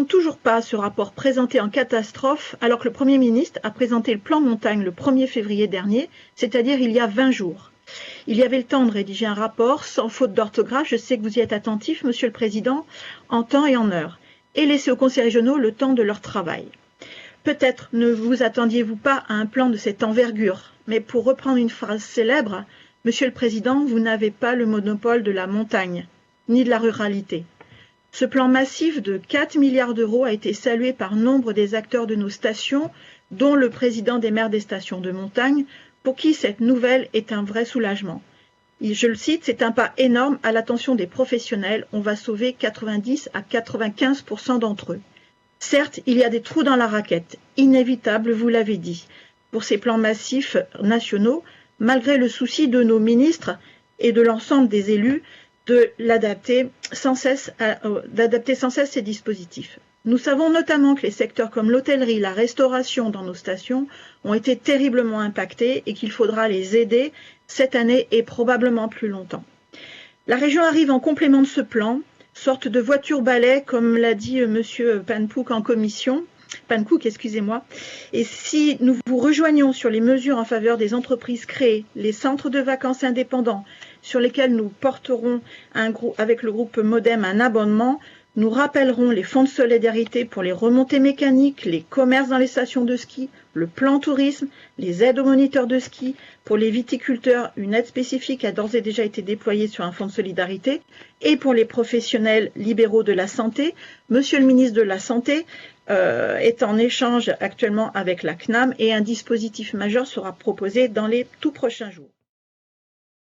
n'avons toujours pas ce rapport présenté en catastrophe alors que le Premier ministre a présenté le plan montagne le 1er février dernier, c'est-à-dire il y a 20 jours. Il y avait le temps de rédiger un rapport sans faute d'orthographe, je sais que vous y êtes attentif, Monsieur le Président, en temps et en heure, et laisser aux conseils régionaux le temps de leur travail. Peut-être ne vous attendiez-vous pas à un plan de cette envergure, mais pour reprendre une phrase célèbre, Monsieur le Président, vous n'avez pas le monopole de la montagne, ni de la ruralité. Ce plan massif de 4 milliards d'euros a été salué par nombre des acteurs de nos stations, dont le président des maires des stations de montagne, pour qui cette nouvelle est un vrai soulagement. Je le cite, c'est un pas énorme à l'attention des professionnels, on va sauver 90 à 95% d'entre eux. Certes, il y a des trous dans la raquette, inévitables, vous l'avez dit, pour ces plans massifs nationaux, malgré le souci de nos ministres et de l'ensemble des élus d'adapter sans cesse ces dispositifs. Nous savons notamment que les secteurs comme l'hôtellerie, la restauration dans nos stations ont été terriblement impactés et qu'il faudra les aider cette année et probablement plus longtemps. La région arrive en complément de ce plan, sorte de voiture-balai, comme l'a dit Monsieur Pankouk en commission. Pankouk, excusez-moi. Et si nous vous rejoignons sur les mesures en faveur des entreprises créées, les centres de vacances indépendants, sur lesquels nous porterons avec le groupe Modem un abonnement, nous rappellerons les fonds de solidarité pour les remontées mécaniques, les commerces dans les stations de ski, le plan tourisme, les aides aux moniteurs de ski. Pour les viticulteurs, une aide spécifique a d'ores et déjà été déployée sur un fonds de solidarité. Et pour les professionnels libéraux de la santé, Monsieur le ministre de la Santé est en échange actuellement avec la CNAM et un dispositif majeur sera proposé dans les tout prochains jours.